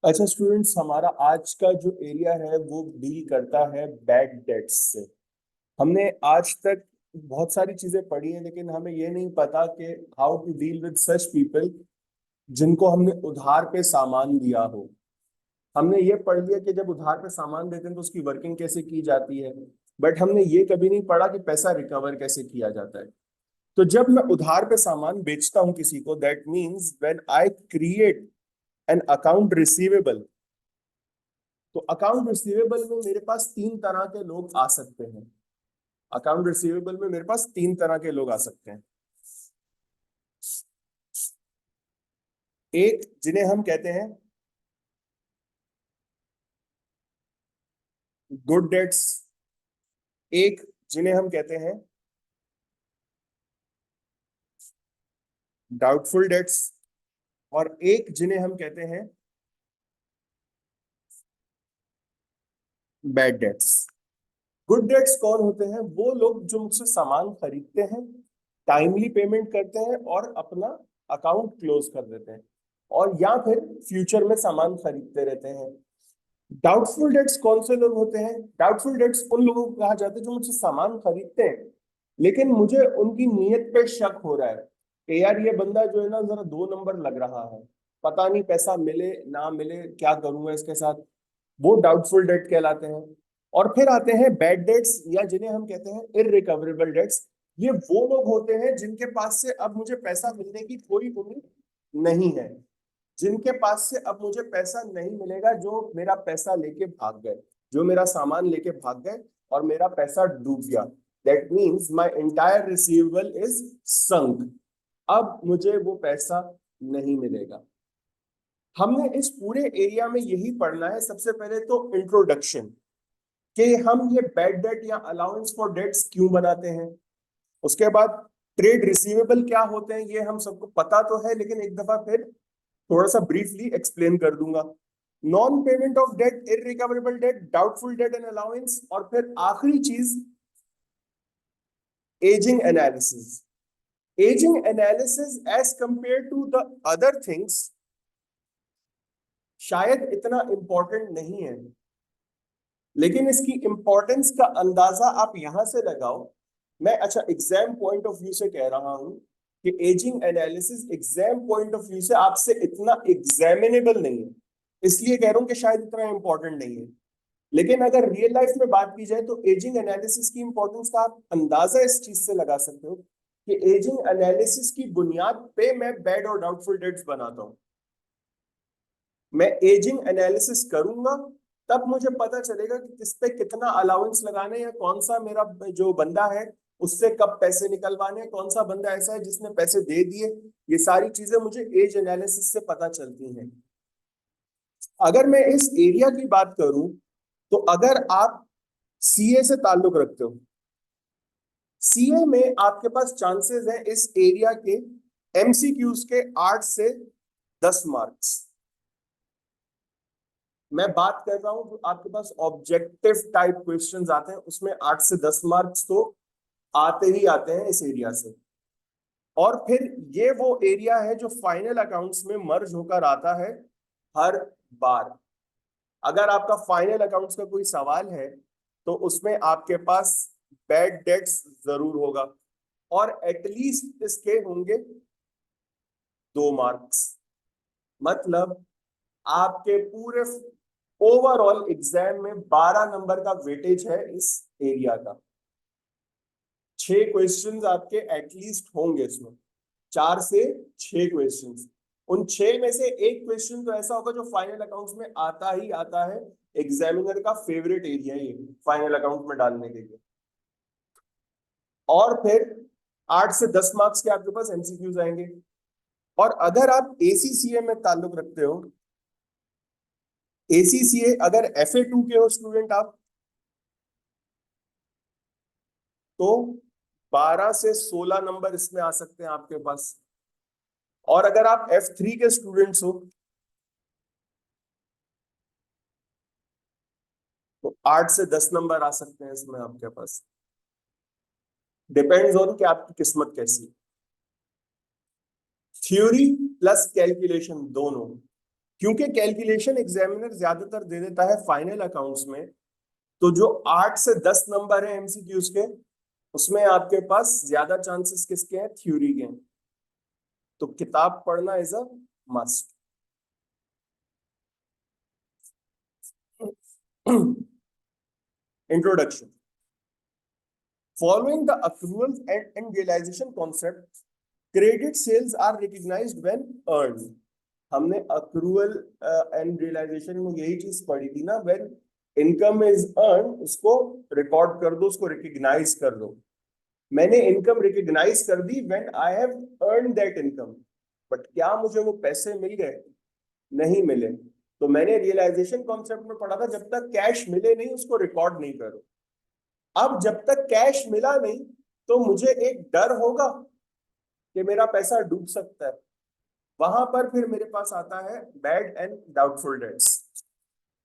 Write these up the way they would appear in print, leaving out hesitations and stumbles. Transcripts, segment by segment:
अच्छा स्टूडेंट्स, हमारा आज का जो एरिया है वो डील करता है बैड डेट्स से। हमने आज तक बहुत सारी चीजें पढ़ी हैं, लेकिन हमें ये नहीं पता कि how to deal with such people जिनको हमने उधार पे सामान दिया हो। हमने ये पढ़ लिया कि जब उधार पे सामान देते हैं तो उसकी वर्किंग कैसे की जाती है, बट हमने ये कभी नहीं पढ़ा कि पैसा रिकवर कैसे किया जाता है। तो जब मैं उधार पे सामान बेचता हूं किसी को, that means when I create an account receivable. तो अकाउंट रिसीवेबल में मेरे पास तीन तरह के लोग आ सकते हैं। अकाउंट रिसीवेबल में मेरे पास तीन तरह के लोग आ सकते हैं। एक जिन्हें हम कहते हैं गुड डेट्स, एक जिन्हें हम कहते हैं डाउटफुल डेट्स, और एक जिन्हें हम कहते हैं बैड डेट्स। गुड डेट्स कौन होते हैं? वो लोग जो मुझसे सामान खरीदते हैं, टाइमली पेमेंट करते हैं और अपना अकाउंट क्लोज कर देते हैं, और या फिर फ्यूचर में सामान खरीदते रहते हैं। डाउटफुल डेट्स कौन से लोग होते हैं? डाउटफुल डेट्स उन लोगों को कहा जाता है जो मुझसे सामान खरीदते हैं, लेकिन मुझे उनकी नीयत पे शक हो रहा है कि यार ये बंदा जो है ना जरा दो नंबर लग रहा है, पता नहीं पैसा मिले ना मिले, क्या करूंगा इसके साथ। वो डाउटफुल डेट कहलाते हैं। और फिर आते हैं बैड डेट्स, या जिन्हें हम कहते हैं इररिकवरेबल डेट्स। ये वो लोग होते हैं जिनके पास से अब मुझे पैसा मिलने की कोई उम्मीद नहीं है, जिनके पास से अब मुझे पैसा नहीं मिलेगा, जो मेरा पैसा लेके भाग गए, जो मेरा सामान लेके भाग गए और मेरा पैसा डूब गया। That means my entire receivable is sunk. अब मुझे वो पैसा नहीं मिलेगा। हमने इस पूरे एरिया में यही पढ़ना है। सबसे पहले तो इंट्रोडक्शन, कि हम ये बैड डेट या अलाउंस फॉर डेट्स क्यों बनाते हैं। उसके बाद ट्रेड रिसीवेबल क्या होते हैं, ये हम सबको पता तो है, लेकिन एक दफा फिर थोड़ा सा ब्रीफली एक्सप्लेन कर दूंगा। Non payment of debt, irrecoverable debt, doubtful debt and allowance, और फिर आखिरी चीज ageing analysis. Ageing analysis as compare to the other things शायद इतना इंपॉर्टेंट नहीं है, लेकिन इसकी इंपॉर्टेंस का अंदाजा आप यहां से लगाओ। मैं अच्छा एग्जाम पॉइंट ऑफ व्यू से कह रहा हूं कि ageing analysis exam point of view से आपसे इतना एग्जामिनेबल नहीं है, इसलिए कह रहा हूं कि शायद इतना इंपॉर्टेंट नहीं है। लेकिन अगर रियल लाइफ में बात की जाए तो एजिंग एनालिसिस की इंपॉर्टेंस का आप अंदाजा इस चीज से लगा सकते हो कि एजिंग एनालिसिस की बुनियाद पे मैं बैड और डाउटफुल डेट्स बनाता हूं। मैं एजिंग एनालिसिस करूंगा, तब मुझे पता चलेगा कि किस पे कितना अलाउंस लगाना है, या कौन सा मेरा जो बंदा है उससे कब पैसे निकलवाने हैं, कौन सा बंदा ऐसा है जिसने पैसे दे दिए। ये सारी चीजें मुझे एज एनालिसिस से पता चलती हैं। अगर मैं इस एरिया की बात करूं, तो अगर आप सीए से ताल्लुक रखते हो, सीए में आपके पास चांसेस है इस एरिया के एमसीक्यूज के 8 से 10 मार्क्स। मैं बात कर रहा हूं जो आपके पास ऑब्जेक्टिव टाइप क्वेश्चंस आते हैं, उसमें 8 से 10 मार्क्स तो आते ही आते हैं इस एरिया से। और फिर ये वो एरिया है जो फाइनल अकाउंट्स में मर्ज होकर आता है हर बार। अगर आपका फाइनल अकाउंट्स का कोई सवाल है तो उसमें आपके पास बैड डेट्स जरूर होगा, और एटलीस्ट इसके होंगे 2 मार्क्स। मतलब आपके पूरे ओवरऑल एग्जाम में 12 नंबर का वेटेज है इस एरिया का। 6 क्वेश्चंस आपके एटलीस्ट होंगे इसमें, 4 से 6 क्वेश्चंस। उन 6 में से एक क्वेश्चन तो ऐसा होगा जो फाइनल अकाउंट्स में आता ही आता है। एग्जामिनर का फेवरेट एरिया है ये फाइनल अकाउंट में डालने के लिए। और फिर 8 से 10 मार्क्स के आपके पास एमसीक्यूज आएंगे। और अगर आप एसीसीए में ताल्लुक रखते हो, एसीसीए अगर FA2 के हो स्टूडेंट आप, तो 12 से 16 नंबर इसमें आ सकते हैं आपके पास। और अगर आप F3 के स्टूडेंट्स हो तो 8 से 10 नंबर आ सकते हैं इसमें आपके पास। डिपेंड्स ऑन कि आपकी किस्मत कैसी। थ्योरी प्लस कैलकुलेशन दोनों, क्योंकि कैलकुलेशन एग्जामिनर ज्यादातर दे देता है फाइनल अकाउंट्स में, तो जो 8 से 10 नंबर है एमसीक्यूज के, उसमें आपके पास ज्यादा चांसेस किसके हैं? थ्योरी के हैं। तो किताब पढ़ना is a must. Introduction. Following the accrual and realization concept, credit sales are recognized when earned. हमने accrual and realization में यही चीज पढ़ी थी ना, when income is earned उसको रिकॉर्ड कर दो, उसको रिकग्नाइज कर दो। मैंने इनकम रिकग्नाइज कर दी when I have earned that income, but क्या मुझे वो पैसे मिल गए? नहीं मिले। तो मैंने रियलाइजेशन कॉन्सेप्ट में पढ़ा था, जब तक कैश मिले नहीं उसको रिकॉर्ड नहीं करो। अब जब तक कैश मिला नहीं तो मुझे एक डर होगा कि मेरा पैसा डूब सकता है। वहां पर फिर मेरे पास आता है bad and doubtful debts.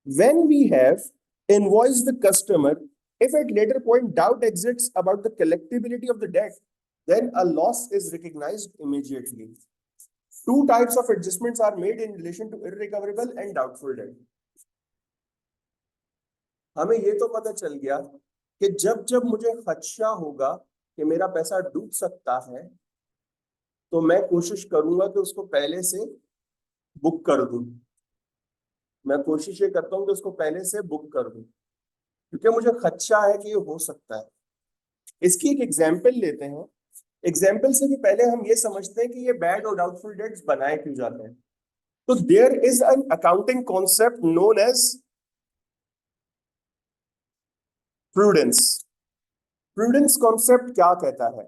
When we have invoiced the customer, if at later point doubt exists about the collectibility of the debt, then a loss is recognized immediately. Two types of adjustments are made in relation to irrecoverable and doubtful debt. हमें ये तो पता चल गया कि जब जब मुझे खदशा होगा कि मेरा पैसा डूब सकता है, तो मैं कोशिश करूंगा कि उसको पहले से बुक कर दूं। मैं कोशिश ये करता हूं कि उसको पहले से बुक कर दूं, क्योंकि मुझे खदशा है कि ये हो सकता है। इसकी एक एग्जाम्पल लेते हैं। एग्जाम्पल से भी पहले हम ये समझते हैं कि ये बैड और डाउटफुल डेट्स बनाए क्यों जाते हैं। तो there is an accounting concept known as prudence. Prudence concept क्या कहता है?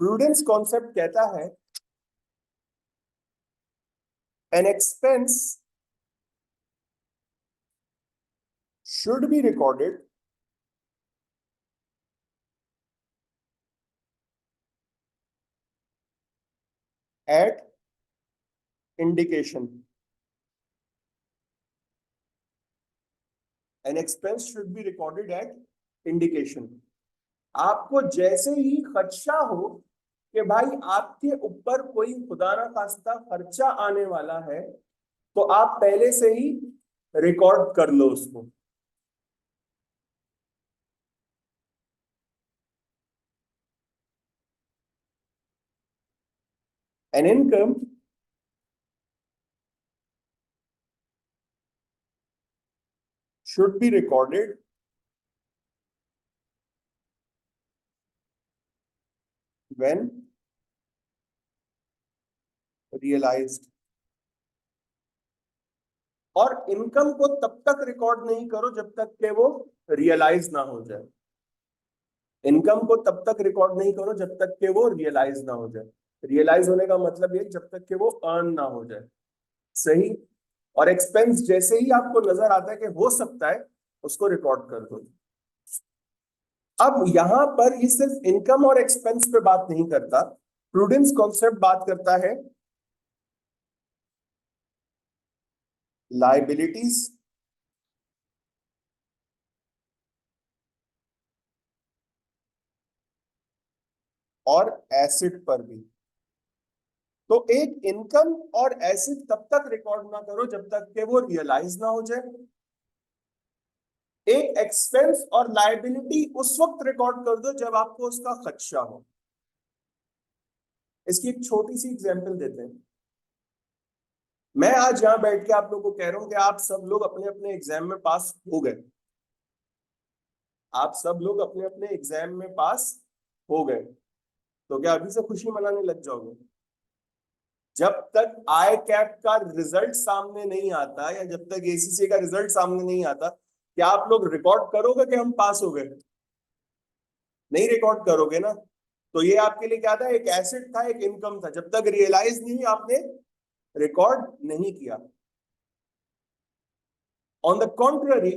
प्रूडेंस कॉन्सेप्ट कहता है an expense should be recorded at indication. An expense should be recorded at indication. आपको जैसे ही खदशा हो कि भाई आपके ऊपर कोई खुदा ना खास्ता खर्चा आने वाला है, तो आप पहले से ही रिकॉर्ड कर लो उसको। An income should be recorded when realized. और इनकम को तब तक रिकॉर्ड नहीं करो जब तक कि वो रियलाइज ना हो जाए। इनकम को तब तक रिकॉर्ड नहीं करो जब तक कि वो रियलाइज ना हो जाए। रियलाइज होने का मतलब ये जब तक कि वो अर्न ना हो जाए। सही। और एक्सपेंस जैसे ही आपको नजर आता है कि हो सकता है, उसको रिकॉर्ड कर दो। अब यहां पर ये सिर्फ इनकम और एक्सपेंस पे बात नहीं करता, प्रूडेंस कॉन्सेप्ट बात करता है लायबिलिटीज और एसेट पर भी। तो एक इनकम और एसेट तब तक रिकॉर्ड ना करो जब तक कि वो रियलाइज ना हो जाए। एक एक्सपेंस और लायबिलिटी उस वक्त रिकॉर्ड कर दो जब आपको उसका खदशा हो। इसकी एक छोटी सी एग्जांपल देते हैं। मैं आज यहां बैठ के आप लोगों को कह रहा हूं कि आप सब लोग अपने अपने एग्जाम में पास हो गए। आप सब लोग अपने अपने एग्जाम में पास हो गए, तो क्या अभी से खुशी मनाने लग जाओगे? जब तक आई कैप का रिजल्ट सामने नहीं आता या जब तक एसीसी का रिजल्ट सामने नहीं आता, क्या आप लोग रिकॉर्ड करोगे कि हम पास हो गए? नहीं रिकॉर्ड करोगे ना। तो ये आपके लिए क्या था? एक एसेट था, एक इनकम था। जब तक रियलाइज नहीं आपने रिकॉर्ड नहीं किया। ऑन द कॉन्ट्ररी,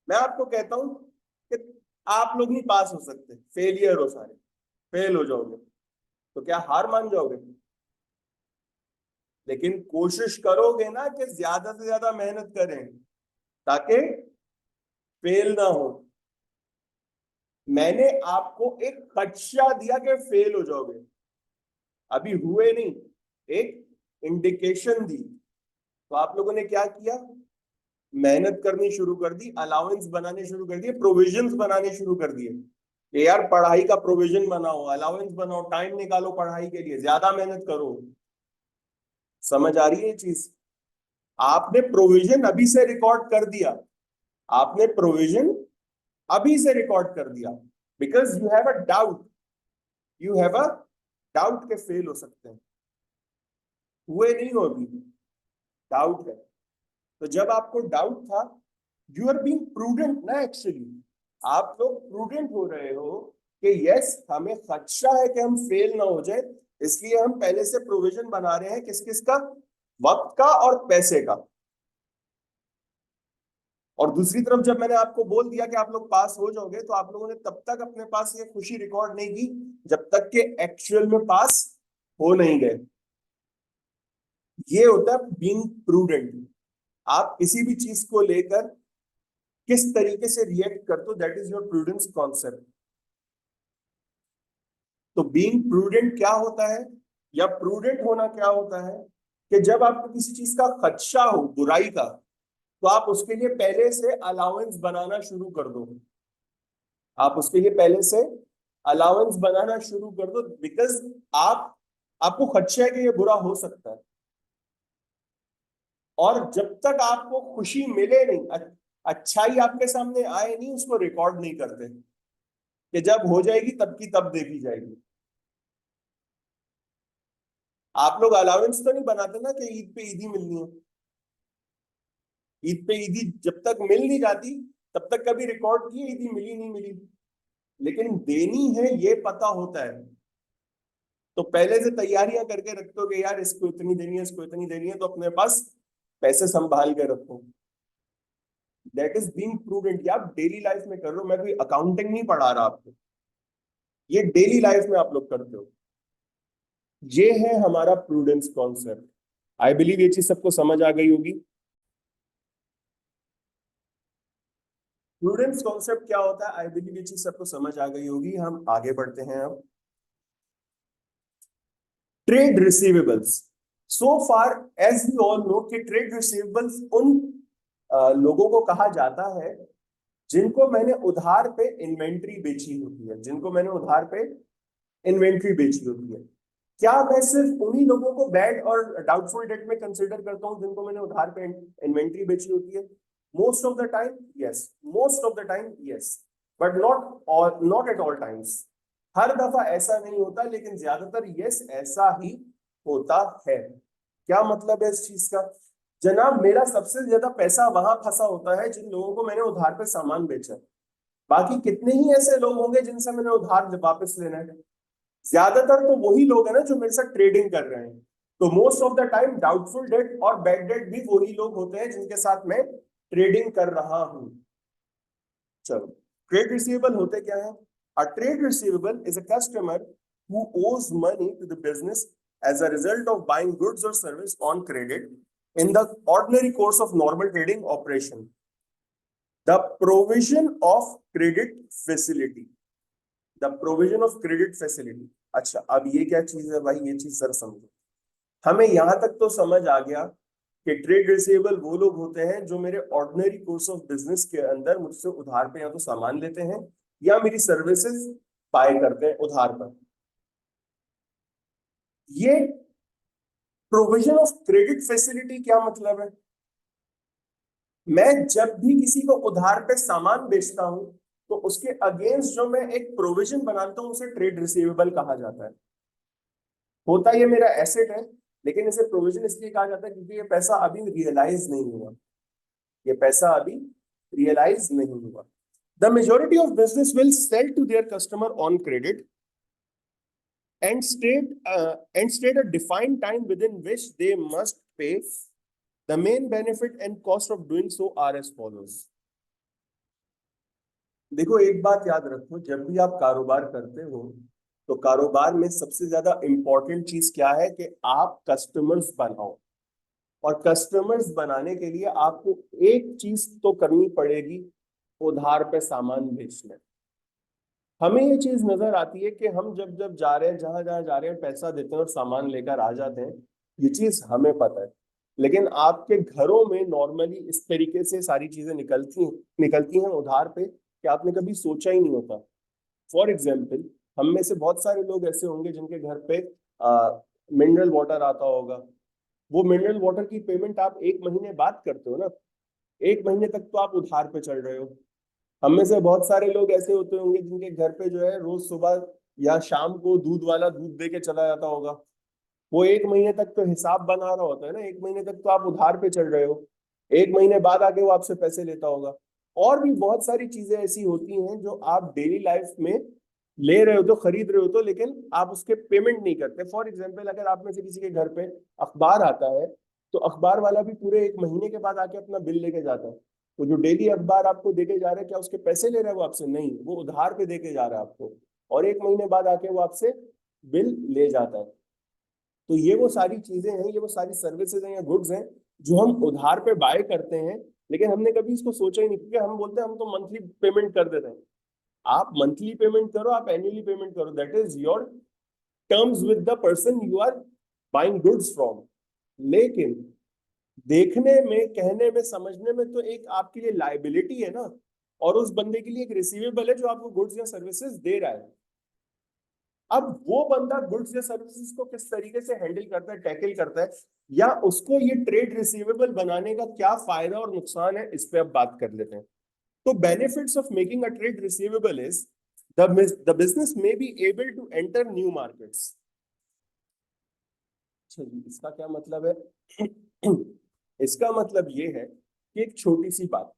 मैं आपको कहता हूं कि आप लोग नहीं पास हो सकते, फेलियर हो सारे, फेल हो जाओगे। तो क्या हार मान जाओगे? लेकिन कोशिश करोगे ना कि ज्यादा से ज्यादा मेहनत करें ताकि फेल ना हो। मैंने आपको एक खदशा दिया कि फेल हो जाओगे, अभी हुए नहीं, एक इंडिकेशन दी, तो आप लोगों ने क्या किया, मेहनत करनी शुरू कर दी, अलाउंस बनाने शुरू कर दिए, प्रोविजंस बनाने शुरू कर दिए कि यार पढ़ाई का प्रोविजन बनाओ, अलाउंस बनाओ, टाइम निकालो पढ़ाई के लिए, ज्यादा मेहनत करो। समझ आ रही है ये चीज? आपने प्रोविजन अभी से रिकॉर्ड कर दिया, आपने प्रोविजन अभी से रिकॉर्ड कर दिया, because you have a doubt, you have a doubt के फेल हो सकते हैं, हुए नहीं हो अभी, डाउट है। तो जब आपको डाउट था, यू आर बीइंग प्रूडेंट ना, एक्चुअली आप लोग प्रूडेंट हो रहे हो कि यस हमें खदशा है कि हम फेल ना हो जाए, इसलिए हम पहले से प्रोविजन बना रहे हैं, किस किस का, वक्त का और पैसे का। और दूसरी तरफ जब मैंने आपको बोल दिया कि आप लोग पास हो जाओगे, तो आप लोगों ने तब तक अपने पास ये खुशी रिकॉर्ड नहीं की जब तक कि एक्चुअल में पास हो नहीं गए। ये होता है बीइंग प्रूडेंट। आप किसी भी चीज को लेकर किस तरीके से रिएक्ट करते हो, that is your prudence concept. तो बीइंग प्रूडेंट क्या होता है, या प्रूडेंट होना क्या होता है, कि जब आपको किसी चीज का खदशा हो बुराई का, तो आप उसके लिए पहले से अलाउंस बनाना शुरू कर दो, आप उसके लिए पहले से अलाउंस बनाना शुरू कर दो, बिकॉज आपको खदशा है कि ये बुरा हो सकता है। और जब तक आपको खुशी मिले नहीं, अच्छाई आपके सामने आए नहीं, उसको रिकॉर्ड नहीं करते, कि जब हो जाएगी तब की तब देखी जाएगी। आप लोग अलाउंस तो नहीं बनाते ना कि ईद पे ईदी मिलनी है, ईद पे ईदी जब तक मिल नहीं जाती तब तक कभी रिकॉर्ड किए ईदी मिली नहीं मिली, लेकिन देनी है ये पता होता है, तो पहले से तैयारियां करके रखते हो कि यार इसको इतनी देनी है, इसको इतनी देनी है, तो अपने पास पैसे संभाल के रखो। That is being prudent. ये आप डेली लाइफ में कर रहे हो, मैं कोई अकाउंटिंग नहीं पढ़ा रहा आपको, ये डेली लाइफ में आप लोग करते हो। ये है हमारा प्रूडेंस कॉन्सेप्ट। आई बिलीव ये चीज सबको समझ आ गई होगी। प्रूडेंस कॉन्सेप्ट क्या होता है, आई बिलीव ये चीज सबको समझ आ गई होगी। हम आगे बढ़ते हैं अब। Trade receivables, so far as we all know कि ट्रेड रिसीवेबल्स उन लोगों को कहा जाता है जिनको मैंने उधार पे इन्वेंट्री बेची होती है, जिनको मैंने उधार पे इन्वेंट्री बेची होती है। क्या मैं सिर्फ उन्हीं लोगों को बैड और डाउटफुल डेट में कंसिडर करता हूं जिनको मैंने उधार पे इन्वेंट्री बेची होती है? Most of the time yes, most of the time yes, but not at all times. हर दफा ऐसा नहीं होता, लेकिन ज्यादातर यस ऐसा ही होता है। क्या मतलब है इस चीज का? जनाब, मेरा सबसे ज्यादा पैसा वहां फंसा होता है जिन लोगों को मैंने उधार पे सामान बेचा है। बाकी कितने ही ऐसे लोग होंगे जिनसे मैंने उधार वापस लेना है? ज्यादातर तो वही लोग हैं ना जो मेरे साथ ट्रेडिंग कर रहे हैं। तो most of the time doubtful debt और बैड डेट भी वही लोग होते हैं जिनके साथ मैं ट्रेडिंग कर रहा हूं। चलो, ट्रेड रिसीवेबल होते क्या है? अ trade receivable is a customer who owes money to the business as a result of buying goods or service on credit in the ordinary course of normal trading operation. The provision of credit facility, the provision of credit facility. अच्छा, अब ये क्या चीज है भाई, ये चीज जरा समझो। हमें यहां तक तो समझ आ गया कि ट्रेड रिसीवेबल वो लोग होते हैं जो मेरे ऑर्डिनरी कोर्स ऑफ बिजनेस के अंदर मुझसे उधार पे या तो सामान लेते हैं या मेरी सर्विसेज बाय करते हैं उधार पर। ये प्रोविजन ऑफ क्रेडिट फैसिलिटी क्या मतलब है? मैं जब भी किसी को उधार पे सामान बेचता हूं, तो उसके अगेंस्ट जो मैं एक प्रोविजन बनाता हूं, उसे ट्रेड रिसीवेबल कहा जाता है। होता ये मेरा एसेट है, लेकिन इसे प्रोविजन इसलिए कहा जाता है क्योंकि ये पैसा अभी रियलाइज नहीं हुआ, ये पैसा अभी रियलाइज नहीं हुआ। The majority of business will sell to their customer on credit and state a defined time within which they must pay. The main benefit and cost of doing so are as follows. देखो, एक बात याद रखो, जब भी आप कारोबार करते हो तो कारोबार में सबसे ज्यादा इंपॉर्टेंट चीज क्या है कि आप कस्टमर्स बनाओ। और कस्टमर्स बनाने के लिए आपको एक चीज तो करनी पड़ेगी, उधार पे सामान बेचना। हमें ये चीज नजर आती है कि हम जब जब जा रहे हैं, जहां जहां जा रहे हैं, पैसा देते हैं और सामान लेकर आ जाते हैं, ये चीज हमें पता है, लेकिन आपके घरों में नॉर्मली इस तरीके से सारी चीजें निकलती हैं उधार पे कि आपने कभी सोचा ही नहीं होता। फॉर एग्जाम्पल, हम में से बहुत सारे लोग ऐसे होंगे जिनके घर पे मिनरल वाटर आता होगा। वो मिनरल वाटर की पेमेंट आप 1 महीने बाद करते हो ना, 1 महीने तक तो आप उधार पे चल रहे हो। हम में से बहुत सारे लोग ऐसे होते होंगे जिनके घर पे जो है रोज सुबह या शाम को दूध वाला दूध दे के चला जाता होगा। वो 1 महीने तक तो हिसाब बना रहा होता है ना, 1 महीने तक तो आप उधार पे चल रहे हो। 1 महीने बाद आके वो आपसे पैसे लेता होगा। और भी बहुत सारी चीजें ऐसी होती हैं जो आप डेली लाइफ में ले रहे हो तो खरीद रहे हो तो, लेकिन आप उसके पेमेंट नहीं करते। फॉर एग्जाम्पल, अगर आप में से किसी के घर पे अखबार आता है, तो अखबार वाला भी पूरे 1 महीने के बाद आके अपना बिल लेके जाता है। तो जो डेली अखबार आपको देके जा रहा है, क्या उसके पैसे ले रहा है वो आपसे? नहीं, वो उधार पे देके जा रहा है आपको, और 1 महीने बाद आके वो आपसे बिल ले जाता है। तो ये वो सारी चीजें हैं, ये वो सारी सर्विसेज हैं या गुड्स हैं जो हम उधार पे बाय करते हैं, लेकिन हमने कभी इसको सोचा ही नहीं, क्योंकि हम बोलते हैं हम तो मंथली पेमेंट कर देते हैं। आप मंथली पेमेंट करो, आप एनुअली पेमेंट करो, that is your terms with the person you are buying goods from. लेकिन देखने में, कहने में, समझने में तो एक आपके लिए लाइबिलिटी है ना, और उस बंदे के लिए एक रिसीवेबल है जो आपको गुड्स या सर्विसेज दे रहा है। अब वो बंदा गुड्स या सर्विसेज को किस तरीके से हैंडल करता है, टैकल करता है, या उसको ये ट्रेड रिसीवेबल बनाने का क्या फायदा और नुकसान है, इस पे अब बात कर लेते हैं। तो benefits of making a trade receivable is the business may be able to enter new markets. अच्छा जी, इसका क्या मतलब है? इसका मतलब ये है कि एक छोटी सी बात,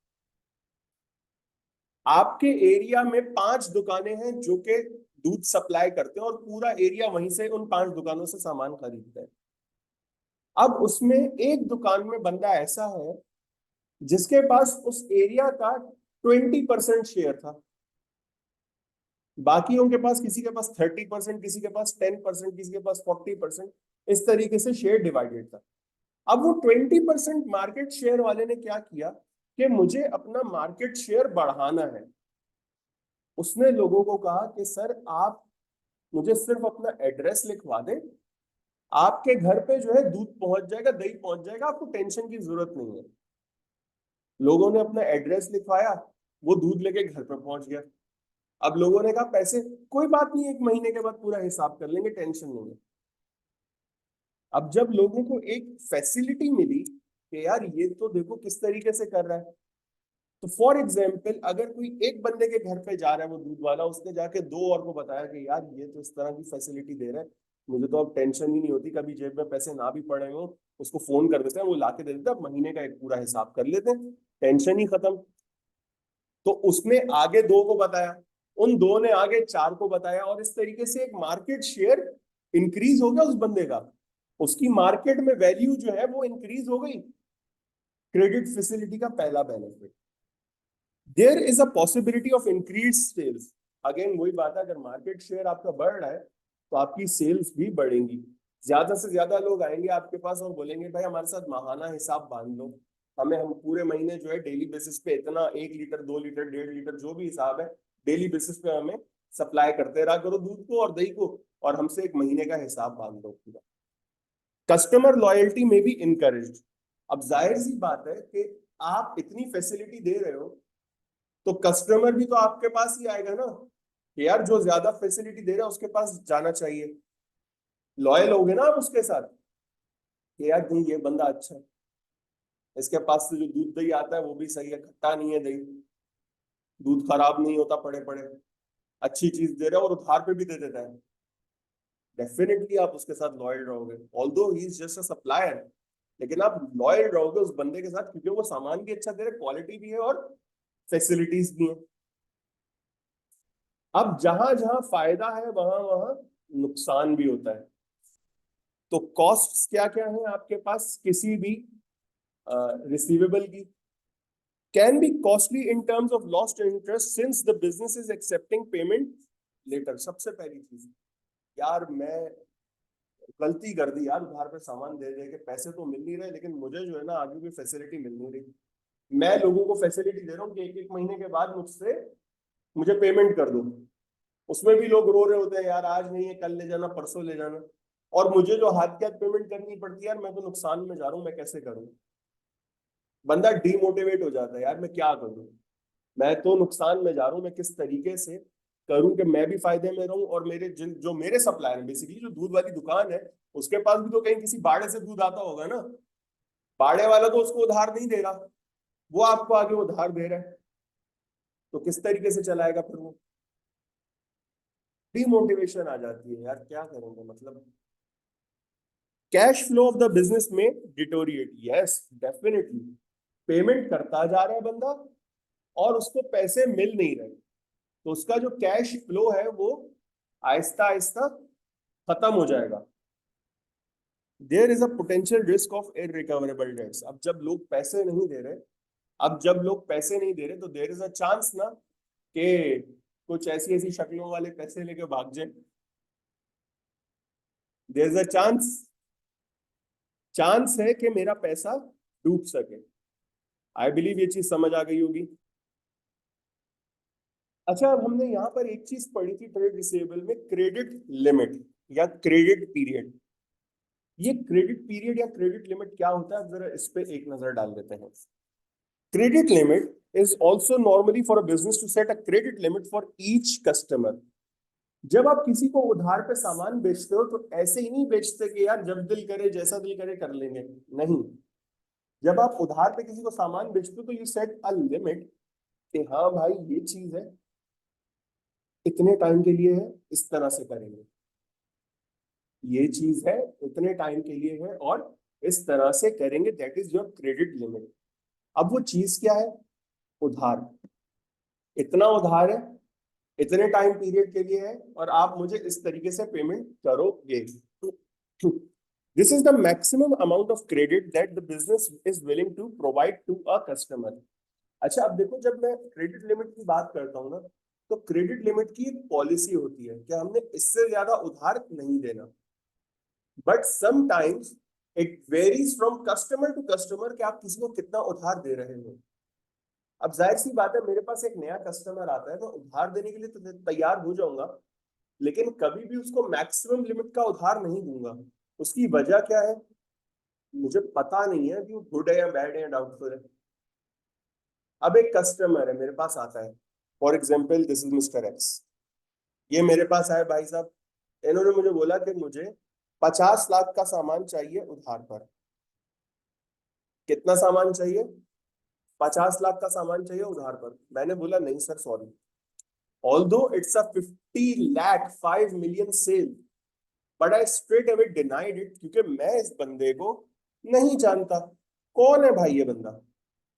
आपके एरिया में 5 दुकानें हैं जो कि दूध सप्लाई करते हैं, और पूरा एरिया वहीं से उन 5 दुकानों से सामान खरीदता है। अब उसमें एक दुकान में बंदा ऐसा है जिसके पास उस एरिया का 20% शेयर था, बाकियों के पास, किसी के पास 30%, किसी के पास 10%, किसी के पास 40%, इस तरीके से शेयर डिवाइडेड था। अब वो 20% मार्केट शेयर वाले ने क्या किया कि मुझे अपना मार्केट शेयर बढ़ाना है। उसने लोगों को कहा कि सर, आप मुझे सिर्फ अपना एड्रेस लिखवा दें, आपके घर पे जो है दूध पहुंच जाएगा, दही पहुंच जाएगा, आपको टेंशन की जरूरत नहीं है। लोगों ने अपना एड्रेस लिखवाया, वो दूध लेके घर पे पहुंच गया। अब लोगों ने कहा पैसे कोई बात नहीं, 1 महीने के बाद पूरा हिसाब कर लेंगे, टेंशन नहीं है। अब जब लोगों को एक फैसिलिटी मिली कि यार ये तो देखो किस तरीके से कर रहा है, तो फॉर एग्जाम्पल, अगर कोई एक बंदे के घर पे जा रहा है वो दूध वाला, उसने जाके 2 और को बताया कि यार ये तो इस तरह की फैसिलिटी दे रहा है, मुझे तो अब टेंशन ही नहीं होती, कभी जेब में पैसे ना भी पड़े हो, उसको फोन कर देते हैं, वो लाके दे देता है, अब महीने का एक पूरा हिसाब कर लेते हैं, टेंशन ही खत्म। तो उसने आगे 2 को बताया, उन 2 ने आगे 4 को बताया, और इस तरीके से एक मार्केट शेयर इंक्रीज हो गया उस बंदे का, उसकी मार्केट में वैल्यू जो है वो इंक्रीज हो गई। क्रेडिट फैसिलिटी का पहला benefit, there is a possibility of increase sales. Again वही बात है, अगर मार्केट शेयर आपका बढ़ रहा है तो आपकी सेल्स भी बढ़ेंगी, ज्यादा से ज्यादा लोग आएंगे आपके पास और बोलेंगे भाई हमारे साथ माहाना हिसाब बांध लो, हम पूरे महीने जो है डेली बेसिस पे इतना 1 लीटर 2 लीटर 1.5 लीटर जो भी हिसाब है, डेली बेसिस पे हमें सप्लाई करते रहा करो दूध को और दही को, और हमसे 1 महीने का हिसाब बांध दो पूरा। कस्टमर लॉयल्टी में भी इनकरेज। अब जाहिर सी बात है कि आप इतनी फैसिलिटी दे रहे हो, तो कस्टमर भी तो आपके पास ही आएगा ना, कि यार जो ज्यादा फैसिलिटी दे रहा है उसके पास जाना चाहिए। लॉयल होगे ना आप उसके साथ, कि यार नहीं ये बंदा अच्छा है, इसके पास से जो दूध दही आता है वो भी सही है, खट्टा नहीं है दही, दूध खराब नहीं होता पड़े पड़े, अच्छी चीज दे रहा है और उधार पे भी दे देता है। डेफिनेटली आप उसके साथ लॉयल रहोगे, although he is just a supplier, लेकिन आप लॉयल रहोगे उस बंदे के साथ, क्योंकि वो सामान भी अच्छा दे रहा है, क्वालिटी भी है और फैसिलिटीज भी है। अब जहां जहां फायदा है वहां वहां नुकसान भी होता है। तो कॉस्ट्स क्या क्या है आपके पास किसी भी रिसीवेबल की? Can be costly in terms of lost interest since the business is accepting payment later. सबसे पहली चीज, यार मैं गलती कर दी यार, उधार पे सामान दे दे के पैसे तो मिल नहीं रहे, लेकिन मुझे जो है ना आगे भी फैसिलिटी मिल नहीं रही। मैं लोगों को फैसिलिटी दे रहा हूँ कि 1 1 महीने के बाद मुझसे मुझे पेमेंट कर दो, उसमें भी लोग रो रहे होते हैं यार आज नहीं है कल ले जाना परसों ले जाना, और मुझे जो हाथ के हाथ पेमेंट करनी पड़ती है यार, मैं तो नुकसान में जा रहा हूँ, मैं कैसे करूँ। बंदा डीमोटिवेट हो जाता है, यार मैं क्या करूँ, मैं तो नुकसान में जा रहा हूँ, मैं किस तरीके से करूँ कि मैं भी फायदे में रहूं और मेरे जिन जो मेरे सप्लायर है, बेसिकली जो दूध वाली दुकान है, उसके पास भी तो कहीं किसी बाड़े से दूध आता होगा ना। बाड़े वाला तो उसको उधार नहीं दे रहा, वो आपको आगे उधार दे रहा है, तो किस तरीके से चलाएगा फिर वो। डिमोटिवेशन आ जाती है यार, क्या करेंगे मतलब। Cash flow of the business में डिटोरिएट, यस डेफिनेटली। पेमेंट करता जा रहा है बंदा और उसको पैसे मिल नहीं रहे, तो उसका जो कैश फ्लो है वो आहिस्ता आहिस्ता खत्म हो जाएगा। There is a potential risk of irrecoverable debts. अब जब लोग पैसे नहीं दे रहे, अब जब लोग पैसे नहीं दे रहे, तो देयर इज अ चांस ना कि कुछ ऐसी ऐसी शक्लों वाले पैसे लेके भाग जाए। There is a chance, chance है कि मेरा पैसा डूब सके। आई बिलीव ये चीज समझ आ गई होगी। अच्छा, अब हमने यहाँ पर एक चीज पढ़ी थी ट्रेड रिसीवेबल में, क्रेडिट लिमिट या क्रेडिट पीरियड। ये क्रेडिट पीरियड या क्रेडिट लिमिट क्या होता है, जरा इस पे एक नजर डाल देते हैं। Credit limit is also normally for a business to set a credit limit for each customer। जब आप किसी को उधार पे सामान बेचते हो तो ऐसे ही नहीं बेचते कि यार जब दिल करे जैसा दिल करे कर लेंगे, नहीं। जब आप उधार पे किसी को सामान बेचते हो तो यू सेट अ लिमिट कि हाँ भाई ये चीज है, इतने टाइम के लिए है, इस तरह से करेंगे। ये चीज है, इतने टाइम के लिए है और इस तरह से करेंगे, that is your credit limit. अब वो चीज क्या है, उधार। इतना उधार है, इतने टाइम पीरियड के लिए है और आप मुझे इस तरीके से पेमेंट करोगे। This is the maximum amount of credit that the business is willing to provide to a customer. अच्छा, अब देखो जब मैं क्रेडिट लिमिट की बात करता हूँ ना, तो क्रेडिट लिमिट की एक पॉलिसी होती है कि हमने इससे ज्यादा उधार नहीं देना। But sometimes it varies from customer to customer कि आप किसी को कितना उधार दे रहे हो। अब जाहिर सी बात है, मेरे पास एक नया कस्टमर आता है, मैं उधार देने के लिए तो तैयार हो जाऊंगा, लेकिन कभी भी उसको मैक्सिमम लिमिट का उधार नहीं दूंगा। उसकी वजह क्या है, मुझे पता नहीं है कि वो गुड है या बैड है या डाउटफुल है। अब एक कस्टमर है मेरे पास आता है, for example this is mister x. ये मेरे पास आए, भाई साहब इन्होंने मुझे बोला कि मुझे 50 लाख का सामान चाहिए उधार पर। कितना सामान चाहिए, 50 लाख का सामान चाहिए उधार पर। मैंने बोला नहीं sir sorry, although it's a 50 lakh 5 million sale, but I straight away denied it, क्योंकि मैं इस बंदे को नहीं जानता कौन है भाई ये बंदा।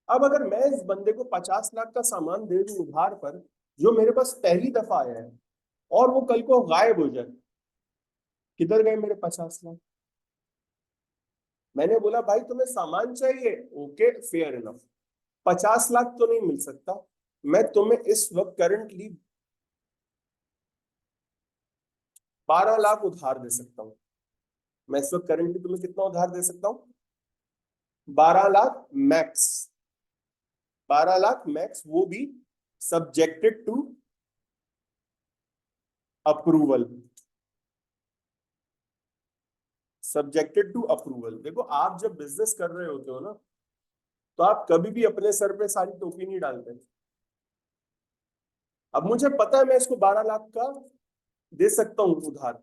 अब अगर मैं इस बंदे को 50 लाख का सामान दे दूं उधार पर, जो मेरे पास पहली दफा आया है, और वो कल को गायब हो जाए, किधर गए मेरे 50 लाख। मैंने बोला भाई तुम्हें सामान चाहिए, ओके फेयर इनफ, 50 लाख तो नहीं मिल सकता। मैं तुम्हें इस वक्त करंटली 12 लाख उधार दे सकता हूँ। मैं इस वक्त करंटली तुम्हें कितना उधार दे सकता हूँ, 12 लाख मैक्स। 12 लाख मैक्स, वो भी subjected to approval. Subjected to approval. देखो आप जब बिजनेस कर रहे होते हो ना, तो आप कभी भी अपने सर पे सारी टोपी नहीं डालते। अब मुझे पता है मैं इसको 12 लाख का दे सकता हूँ उधार,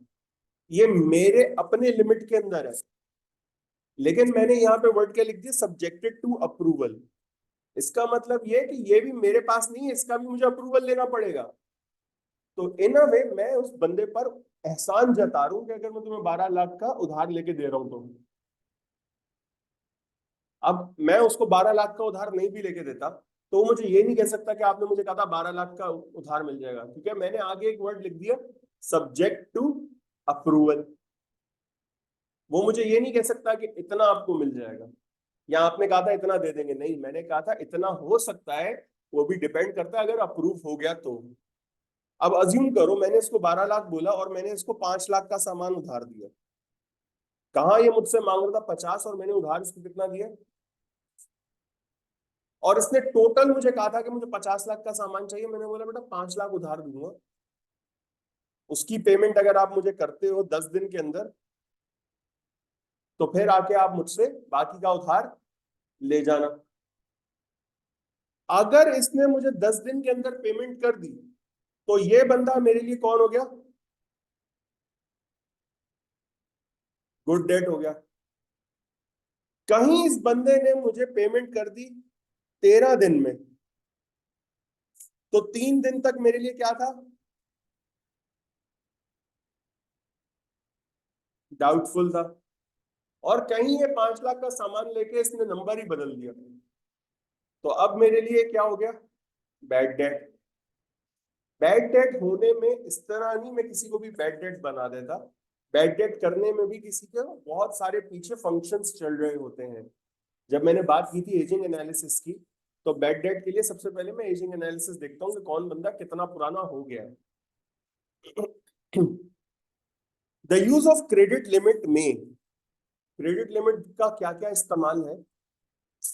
ये मेरे अपने लिमिट के अंदर है, लेकिन मैंने यहाँ पे वर्ड क्या लिख दिया, सब्जेक्टेड टू अप्रूवल। इसका मतलब ये है कि ये भी मेरे पास नहीं है, इसका भी मुझे अप्रूवल लेना पड़ेगा। तो इन अ वे मैं उस बंदे पर एहसान जता रहा हूं कि अगर मैं तुम्हें 12 लाख का उधार लेके दे रहा हूं तो। अब मैं उसको 12 लाख का उधार नहीं भी लेके देता, तो वो मुझे ये नहीं कह सकता कि आपने मुझे कहा था 12 लाख का उधार मिल जाएगा, क्योंकि मैंने आगे एक वर्ड लिख दिया, सब्जेक्ट टू अप्रूवल। वो मुझे ये नहीं कह सकता कि इतना आपको मिल जाएगा, या आपने कहा था इतना दे देंगे, नहीं, मैंने कहा था इतना हो सकता है, वो भी डिपेंड करता है अगर अप्रूव हो गया तो। अब अज्यूम करो मैंने इसको 12 लाख बोला और मैंने इसको 5 लाख का सामान उधार दिया। कहाँ ये मुझसे मांग रहा था 50 और मैंने उधार इसको कितना दिया, और इसने टोटल मुझे कहा था कि मुझे 50 लाख का सामान चाहिए, मैंने बोला बेटा 5 लाख उधार दूंगा, उसकी पेमेंट अगर आप मुझे करते हो 10 दिन के अंदर तो फिर आके आप मुझसे बाकी का उधार ले जाना। अगर इसने मुझे 10 दिन के अंदर पेमेंट कर दी तो ये बंदा मेरे लिए कौन हो गया? गुड डेट हो गया। कहीं इस बंदे ने मुझे पेमेंट कर दी 13 दिन में, तो 3 दिन तक मेरे लिए क्या था? डाउटफुल था। और कहीं ये 5 लाख का सामान लेके इसने नंबर ही बदल दिया, तो अब मेरे लिए क्या हो गया? Bad debt. बैड डेट होने में इस तरह नहीं मैं किसी को भी बैड डेट बना देता। बैड डेट करने में भी किसी के बहुत सारे पीछे फंक्शंस चल रहे होते हैं। जब मैंने बात की थी एजिंग एनालिसिस की, तो बैड डेट के लिए सबसे पहले मैं एजिंग एनालिसिस देखता हूँ कि कौन बंदा कितना पुराना हो गया है। The use of credit limit में, क्रेडिट लिमिट का क्या क्या इस्तेमाल है?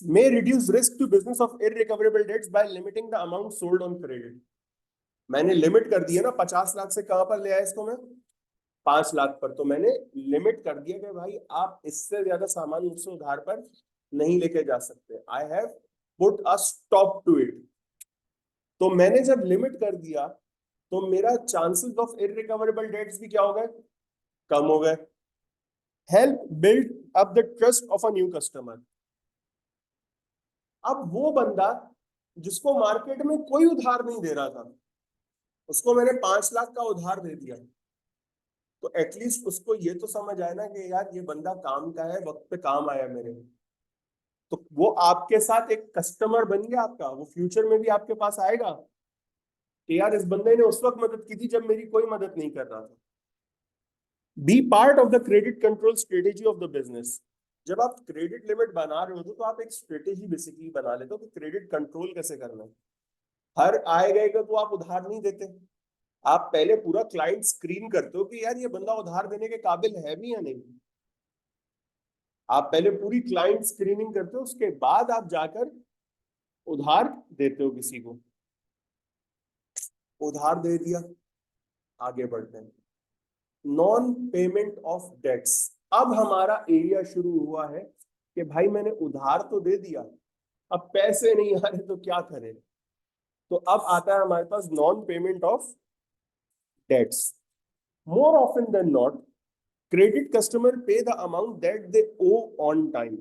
may reduce risk to business of irrecoverable debts by limiting the amount sold on credit। मैंने लिमिट कर दिया ना, 50 लाख से कहां पर ले आया इसको मैं? 5 लाख पर। तो मैंने लिमिट कर दिया कि भाई आप इससे ज्यादा सामान मुझसे उधार पर नहीं लेके जा सकते। I have put a stop to it. तो मैंने जब लिमिट कर दिया तो मेरा चांसेस ऑफ इररिकवरेबल डेट्स भी क्या हो गए? कम हो गए। Help build up the trust of a new customer. अब वो बंदा जिसको मार्केट में कोई उधार नहीं दे रहा था, उसको मैंने 5 लाख का उधार दे दिया, तो एटलीस्ट उसको ये तो समझ आया ना कि यार ये बंदा काम का है, वक्त पे काम आया मेरे। तो वो आपके साथ एक कस्टमर बन गया आपका, वो फ्यूचर में भी आपके पास आएगा कि यार इस बंदे ने उस वक्त मदद की थी जब मेरी कोई मदद नहीं कर रहा था। Be part of the credit control strategy of the business. जब आप क्रेडिट लिमिट बना रहे हो तो आप एक स्ट्रेटेजी बेसिकली बना लेते हो कि क्रेडिट कंट्रोल कैसे करना है। हर आए गए का तो आप उधार नहीं देते। आप पहले पूरा क्लाइंट स्क्रीन करते हो कि यार ये बंदा उधार देने के काबिल है भी या नहीं। आप पहले पूरी क्लाइंट स्क्रीनिंग करते हो, उसके बाद आप जाकर उधार देते हो किसी को। उधार दे दिया, आगे बढ़ते हैं। Non payment of debts. अब हमारा एरिया शुरू हुआ है कि भाई मैंने उधार तो दे दिया, अब पैसे नहीं आ रहे तो क्या करें? तो अब आता है हमारे पास non payment of debts. More often than not credit customer pay the amount that they owe on time.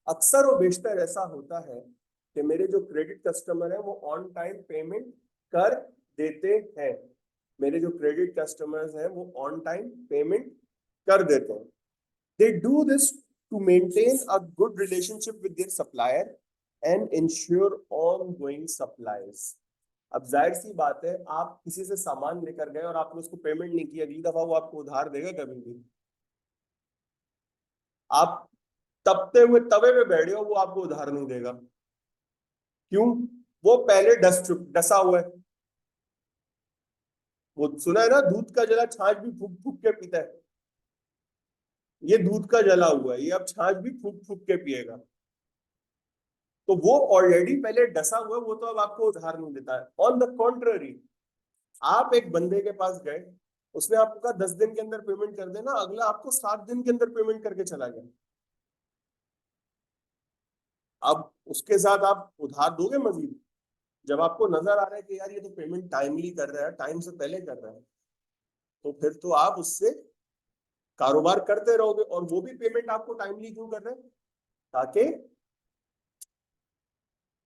अक्सर और बेशतर ऐसा होता है कि मेरे जो क्रेडिट कस्टमर है वो ऑन टाइम पेमेंट कर देते हैं। मेरे जो क्रेडिट कस्टमर्स हैं वो ऑन टाइम पेमेंट कर देते हैं। They do this to maintain a good relationship with their supplier and ensure ongoing supplies. अब जाहिर सी बात है, आप किसी से सामान लेकर गए और आपने उसको पेमेंट नहीं किया, अगली दफा वो आपको उधार देगा कभी भी? आप तपते हुए तवे पे बैठे हो, वो आपको उधार नहीं देगा। क्यों? वो पहले डसा हुआ है। वो सुना है ना, दूध का जला छाछ भी फूक फूक के पीता है। ये दूध का जला हुआ है, ये अब छाछ भी फूक फूक के पिएगा। तो वो ऑलरेडी पहले डसा हुआ है, वो तो अब आपको उधार नहीं देता है। ऑन द कॉन्ट्ररी, आप एक बंदे के पास गए, उसने आपको कहा 10 दिन के अंदर पेमेंट कर देना, अगला आपको 7 दिन के अंदर पेमेंट करके चला गया। अब उसके साथ आप उधार दोगे मजीद? जब आपको नजर आ रहा है कि यार ये तो पेमेंट टाइमली कर रहा है, टाइम से पहले कर रहा है, तो फिर तो आप उससे कारोबार करते रहोगे। और वो भी पेमेंट आपको टाइमली क्यों कर रहे हैं? ताकि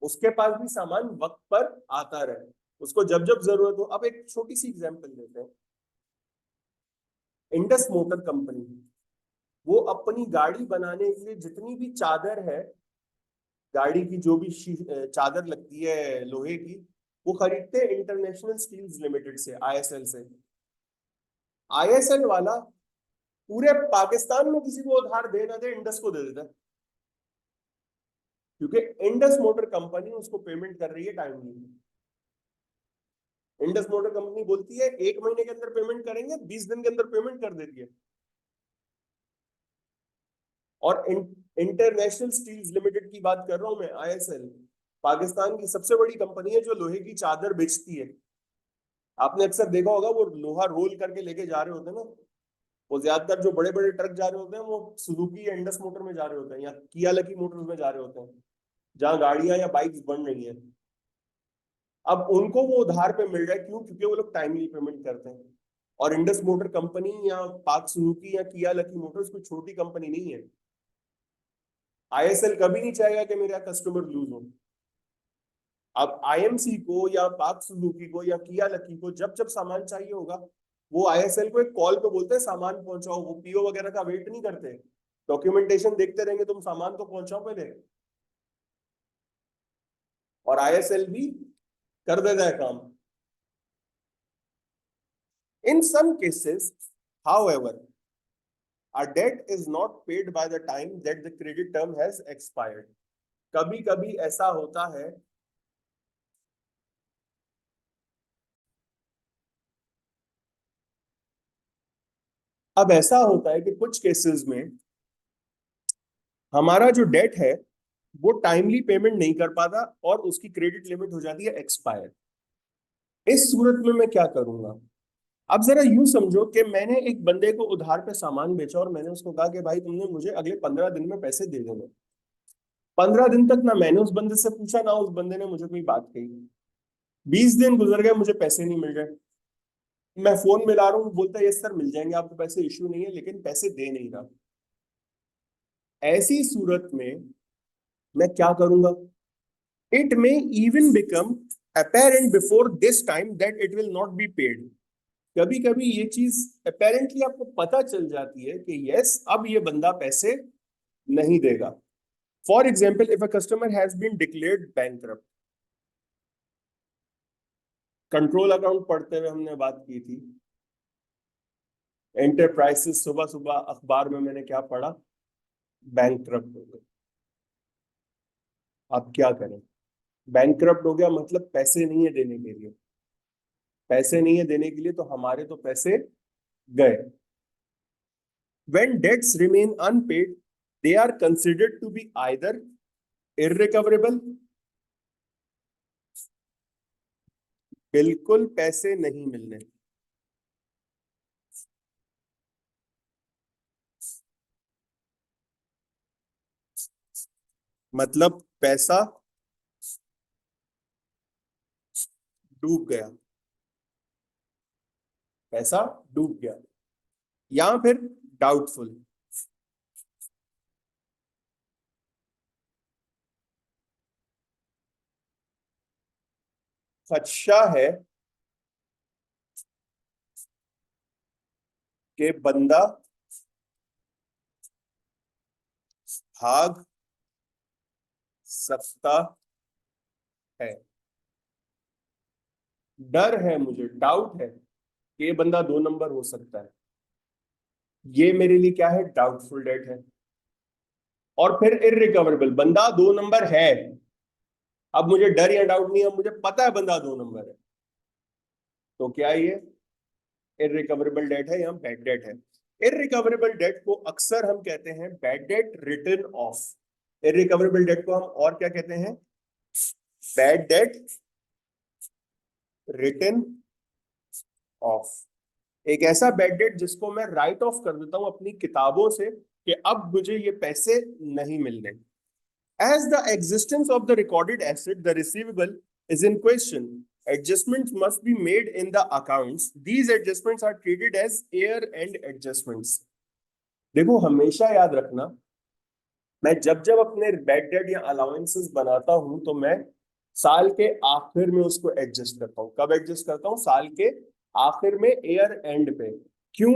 उसके पास भी सामान वक्त पर आता रहे, उसको जब जब जरूरत हो। अब एक छोटी सी एग्जांपल देते हैं। इंडस मोटर कंपनी, वो अपनी गाड़ी बनाने के लिए जितनी भी चादर है, गाड़ी की जो भी चादर लगती है लोहे की, वो खरीदते हैं इंटरनेशनल स्टील्स लिमिटेड से, आईएसएल से। आईएसएल वाला पूरे पाकिस्तान में किसी को उधार दे ना दे, इंडस को दे देता है, क्योंकि इंडस मोटर कंपनी उसको पेमेंट कर रही है टाइमली। इंडस मोटर कंपनी बोलती है 1 महीने के अंदर पेमेंट करेंगे, 20 दिन के अंदर पेमेंट कर देती है। और इंटरनेशनल स्टील्स लिमिटेड की बात कर रहा हूं मैं, आईएसएल पाकिस्तान की सबसे बड़ी कंपनी है जो लोहे की चादर बेचती है। आपने अक्सर देखा होगा वो लोहा रोल करके लेके जा रहे होते हैं ना, वो ज्यादातर जो बड़े बड़े ट्रक जा रहे होते हैं वो सुजुकी या इंडस मोटर में जा रहे होते हैं या किया लकी मोटर्स में जा रहे होते हैं, जहाँ गाड़ियां या बाइक्स बन रही हैं। अब उनको वो उधार पे मिल रहा है, क्यों? क्योंकि वो लोग टाइमली पेमेंट करते हैं। और इंडस मोटर कंपनी या पाक सुजुकी या किया लकी मोटर्स कोई छोटी कंपनी नहीं है। आईएसएल कभी नहीं चाहेगा कि मेरा कस्टमर लूज हो। अब आईएमसी को या पाक सुजुकी को या किया लकी को जब जब सामान चाहिए होगा, वो आईएसएल को एक कॉल पे बोलते हैं सामान पहुंचाओ। वो पीओ वगैरह का वेट नहीं करते, डॉक्यूमेंटेशन देखते रहेंगे, तुम सामान तो पहुंचाओ पहले। और आईएसएल भी कर देता है काम। In some cases, however, a debt is not paid by the time that the credit term has expired. कभी कभी ऐसा होता है अब ऐसा होता है कि कुछ केसेस में हमारा जो डेट है वो टाइमली पेमेंट नहीं कर पाता और उसकी क्रेडिट लिमिट हो जाती है एक्सपायर। इस सूरत में मैं क्या करूंगा? अब जरा यूं समझो कि मैंने एक बंदे को उधार पे सामान बेचा और मैंने उसको कहा कि भाई तुमने मुझे अगले 15 दिन में पैसे दे देना। 15 दिन तक ना मैंने उस बंदे से पूछा ना उस बंदे ने मुझे कोई बात कही। 20 दिन गुजर गए, मुझे पैसे नहीं मिल रहे। मैं फोन मिला रहा हूँ, बोलता है यस सर मिल जाएंगे आपको पैसे, इश्यू नहीं है, लेकिन पैसे दे नहीं रहा। ऐसी सूरत में मैं क्या करूंगा? It may even become apparent before this time that it will not be paid. कभी कभी ये चीज अपेरेंटली आपको पता चल जाती है कि यस अब ये बंदा पैसे नहीं देगा। For example, if a customer has been declared bankrupt, control account पढ़ते हुए हमने बात की थी, एंटरप्राइजेस सुबह सुबह अखबार में मैंने क्या पढ़ा? बैंकरप्ट हो गए। आप क्या करें? बैंकरप्ट हो गया मतलब पैसे नहीं है देने के लिए। पैसे नहीं है देने के लिए तो हमारे तो पैसे गए। When debts remain unpaid, they are considered to be either irrecoverable, बिल्कुल पैसे नहीं मिलने, मतलब पैसा डूब गया, पैसा डूब गया, या फिर डाउटफुल। खदशा है कि बंदा भाग सकता है। डर है, मुझे डाउट है कि ये बंदा 2 नंबर हो सकता है। ये मेरे लिए क्या है? डाउटफुल डेट है। और फिर इररिकवरेबल, बंदा 2 नंबर है। अब मुझे डर या डाउट नहीं है, अब मुझे पता है बंदा 2 नंबर है। तो क्या ये इररिकवरेबल डेट है या बैड डेट है? इररिकवरेबल डेट को अक्सर हम कहते हैं bad debt written off. Irrecoverable debt को हम और क्या कहते हैं? Bad debt written off. एक ऐसा बैड डेट जिसको मैं राइट ऑफ कर देता हूं अपनी किताबों से कि अब मुझे ये पैसे नहीं मिलने। As the existence of the recorded asset, the receivable, is in question, adjustments must be made in the accounts. These adjustments are treated as year-end adjustments. देखो हमेशा याद रखना, मैं जब जब अपने बैड डेट या अलाउंसेस बनाता हूं तो मैं साल के आखिर में उसको एडजस्ट करता हूं। कब एडजस्ट करता हूं? साल के आखिर में, ईयर एंड पे। क्यों?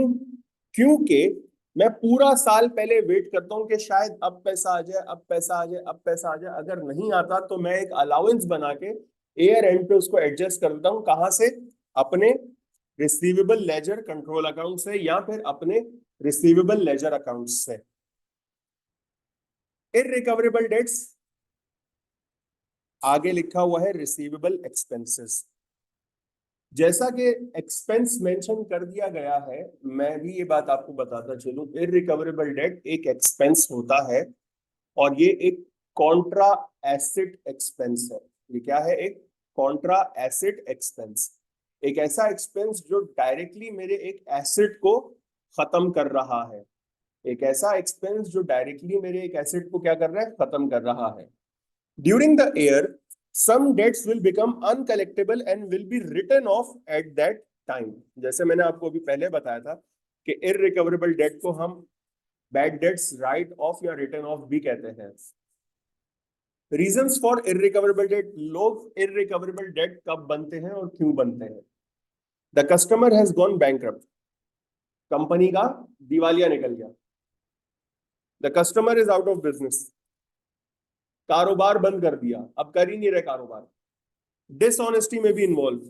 क्योंकि मैं पूरा साल पहले वेट करता हूं कि शायद अब पैसा आ जाए, अब पैसा आ जाए, अब पैसा आ जाए। अगर नहीं आता तो मैं एक अलाउंस बना के ईयर एंड पे उसको एडजस्ट कर देता हूं। कहां से? अपने रिसीवेबल लेजर कंट्रोल अकाउंट से या फिर अपने रिसीवेबल लेजर अकाउंट से। इररिकवरेबल डेट्स, आगे लिखा हुआ है रिसीवेबल एक्सपेंसेस। जैसा कि एक्सपेंस मेंशन कर दिया गया है, मैं भी ये बात आपको बताता चलूं, इररिकवरेबल डेट एक एक्सपेंस होता है और ये एक कॉन्ट्रा एसेट एक्सपेंस है। ये क्या है? एक कॉन्ट्रा एसेट एक्सपेंस। एक ऐसा एक्सपेंस जो डायरेक्टली मेरे एक एसेट को खत्म कर रहा है, एक ऐसा एक्सपेंस जो डायरेक्टली मेरे एक एसेट को क्या कर रहा है, खत्म कर रहा है। During the year some debts will become uncollectable and will be written off at that time. जैसे मैंने आपको अभी पहले बताया था कि इररिकवरेबल डेट को हम बैड डेट्स राइट ऑफ या रिटर्न ऑफ भी कहते हैं। रीजंस फॉर इररिकवरेबल डेट, लोग इररिकवरेबल डेट कब बनते हैं और क्यों बनते हैं? The customer has gone bankrupt, company का दिवालिया निकल गया। The customer is out of business, कारोबार बंद कर दिया, अब कर ही नहीं रहे कारोबार। डिसऑनेस्टी में भी इन्वॉल्व,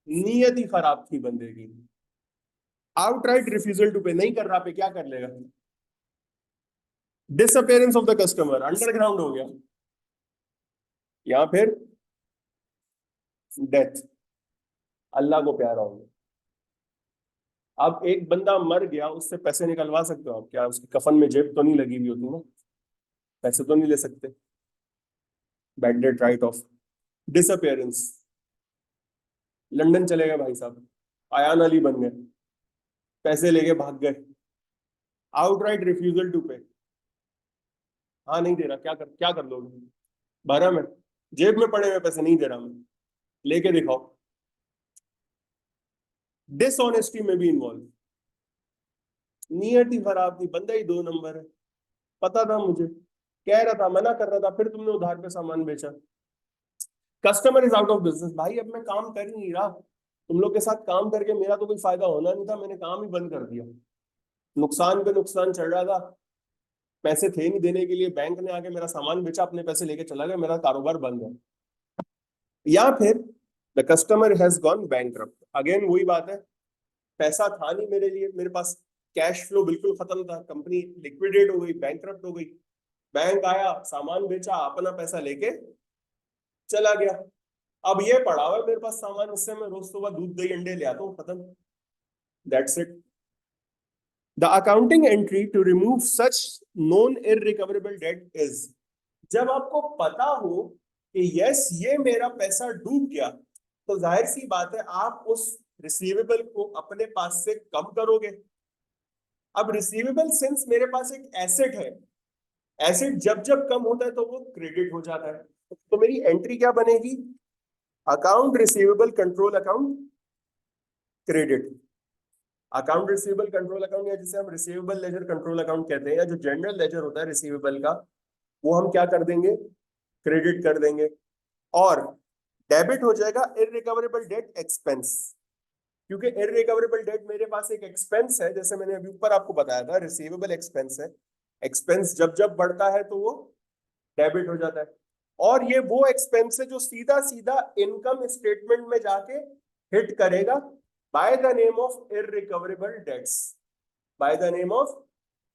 नीयत ही खराब थी बंदे की। आउटराइट रिफ्यूजल टू पे, नहीं कर रहा, पे क्या कर लेगा। Disappearance of the customer, underground हो गया, या फिर डेथ, अल्लाह को प्यारा हो गया। अब एक बंदा मर गया, उससे पैसे निकलवा सकते हो आप क्या? उसकी कफन में जेब तो नहीं लगी हुई होती ना, पैसे तो नहीं ले सकते। Bad debt right of. Disappearance, London चले गए भाई साहब, आयान अली बन गए, पैसे लेके भाग गए। आउटराइट रिफ्यूजल टू पे, हाँ नहीं दे रहा, क्या कर लोगे, भरम है, जेब में पड़े हुए पैसे नहीं दे रहा मैं, लेके दिखाओ। डिसऑनेस्टी में भी इन्वॉल्व, नियत ही खराब थी, बंदा ही दो नंबर है, पता था मुझे, कह रहा था, मना कर रहा था, फिर तुमने उधार पे सामान बेचा। Customer is out of business, भाई अब मैं काम कर ही नहीं रहा, तुम लोग के साथ काम करके मेरा तो कोई फायदा होना नहीं था, मैंने काम ही बंद कर दिया, नुकसान पे नुकसान चढ़ रहा था, पैसे थे नहीं देने के लिए, बैंक ने आके मेरा सामान बेचा, अपने पैसे लेके चला गया, मेरा कारोबार बंद है। या फिर the customer has gone bankrupt, again वही बात है, पैसा था नहीं मेरे लिए, मेरे पास कैश फ्लो बिल्कुल खत्म था, कंपनी लिक्विडेट हो गई, बैंकरप्ट हो गई, बैंक आया, सामान बेचा, अपना पैसा लेके चला गया। अब ये पड़ा हुआ है मेरे पास सामान, इससे मैं रोज सुबह दूध दही अंडे ले आता हूँ, खत्म, that's it. The accounting entry to remove such non irrecoverable debt is, जब आपको पता हो कि यस ये मेरा पैसा डूब गया, तो जाहिर सी बात है आप उस रिसीवेबल को अपने पास से कम करोगे। अब रिसीवेबल सिंस मेरे पास एक एसेट है, एसेट जब जब कम होता है तो वो क्रेडिट हो जाता है, तो मेरी एंट्री क्या बनेगी, account receivable control account credit. Account receivable control account, या जिसे हम रिसीवेबल लेजर कंट्रोल अकाउंट कहते हैं, या जो जनरल लेजर होता है रिसीवेबल का, वो हम क्या कर देंगे, क्रेडिट कर देंगे, और डेबिट हो जाएगा इररिकवरेबल डेट एक्सपेंस, क्योंकि इररिकवरेबल डेट मेरे पास एक एक्सपेंस है, जैसे मैंने अभी ऊपर आपको बताया था, रिसीवेबल एक्सपेंस है, एक्सपेंस जब जब बढ़ता है तो वो डेबिट हो जाता है, और ये वो एक्सपेंस है जो सीधा सीधा इनकम स्टेटमेंट में जाके हिट करेगा by the name of irrecoverable debts, by the name of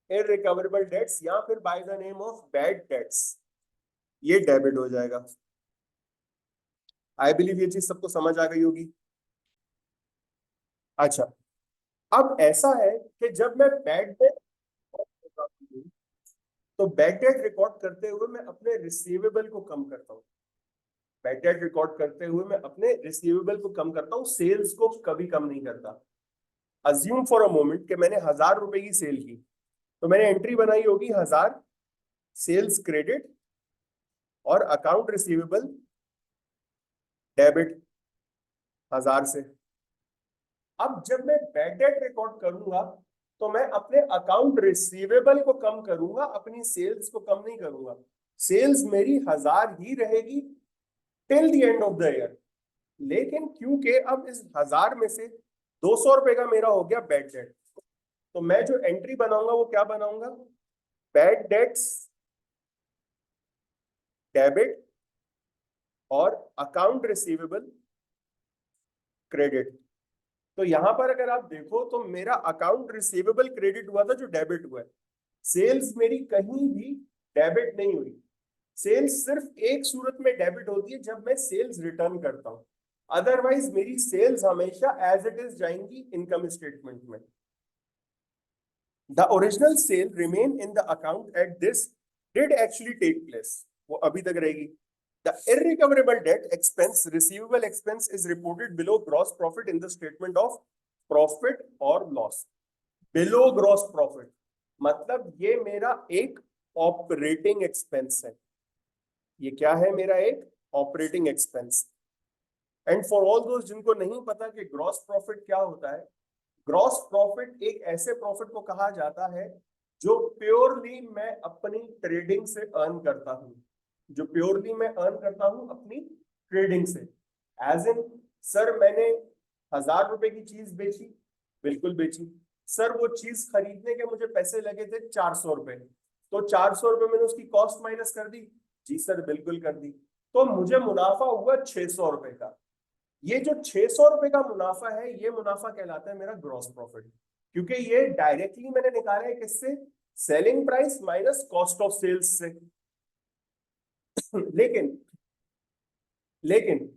irrecoverable debts, या फिर by the name of bad debts, ये डेबिट हो जाएगा। आई बिलीव ये चीज सबको समझ आ गई होगी। अच्छा, अब ऐसा है कि जब मैं बैड डेट, तो बैड डेट रिकॉर्ड करते हुए मैं अपने रिसीवेबल को कम करता हूँ, बैड डेट रिकॉर्ड करते हुए मैं अपने रिसीवेबल को कम करता हूँ, सेल्स को कभी कम नहीं करता। अज्यूम फॉर अ मोमेंट कि मैंने 1,000 रुपए की सेल की, तो मैंने एंट्री बनाई होगी 1,000 सेल्स क्रेडिट और अकाउंट रिसीवेबल डेबिट 1,000 से। अब जब मैं बैड डेट रिकॉर्ड करूंगा तो मैं अपने अकाउंट रिसीवेबल को कम करूंगा, अपनी सेल्स को कम नहीं करूंगा, सेल्स मेरी 1,000 ही रहेगी till the end of the year. लेकिन क्योंकि अब इस 1,000 में से 200 रुपए का मेरा हो गया बैड डेट, तो मैं जो एंट्री बनाऊंगा वो क्या बनाऊंगा, बैड डेट्स डेबिट और अकाउंट रिसीवेबल क्रेडिट। तो यहां पर अगर आप देखो तो मेरा अकाउंट रिसीवेबल क्रेडिट हुआ था जो डेबिट हुआ है, सेल्स मेरी कहीं भी डेबिट नहीं हुई, सेल्स सिर्फ एक सूरत में डेबिट होती है जब मैं सेल्स रिटर्न करता हूं, अदरवाइज मेरी सेल्स हमेशा एज इट इज जाएंगी इनकम स्टेटमेंट में। The original sale remain in the account at this did actually take place, वो अभी तक रहेगी। The irrecoverable debt expense, receivable expense is reported below gross profit in the statement of profit or loss. Below gross profit, मतलब ये मेरा एक operating expense है। ये क्या है? मेरा एक operating expense. And for all दोस्त जिनको नहीं पता कि ग्रॉस प्रॉफिट क्या होता है, ग्रॉस प्रॉफिट एक ऐसे प्रॉफिट को कहा जाता है जो प्योरली मैं अपनी ट्रेडिंग से अर्न करता हूं, जो प्योरली मैं अर्न करता हूं अपनी ट्रेडिंग से। एज इन, सर मैंने 1,000 रुपए की चीज बेची, बिल्कुल बेची। सर वो चीज खरीदने के मुझे पैसे लगे थे 400 रुपए, तो 400 रुपए मैंने उसकी कॉस्ट माइनस कर दी। जी सर बिल्कुल कर दी। तो मुझे मुनाफा हुआ 600 रुपए का। ये जो 600 रुपए का मुनाफा है, ये मुनाफा कहलाता है मेरा ग्रॉस प्रॉफिट, क्योंकि ये डायरेक्टली मैंने निकाला है किससे? Selling price minus cost of sales से। लेकिन लेकिन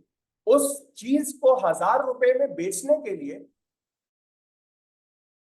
उस चीज को 1,000 रुपए में बेचने के लिए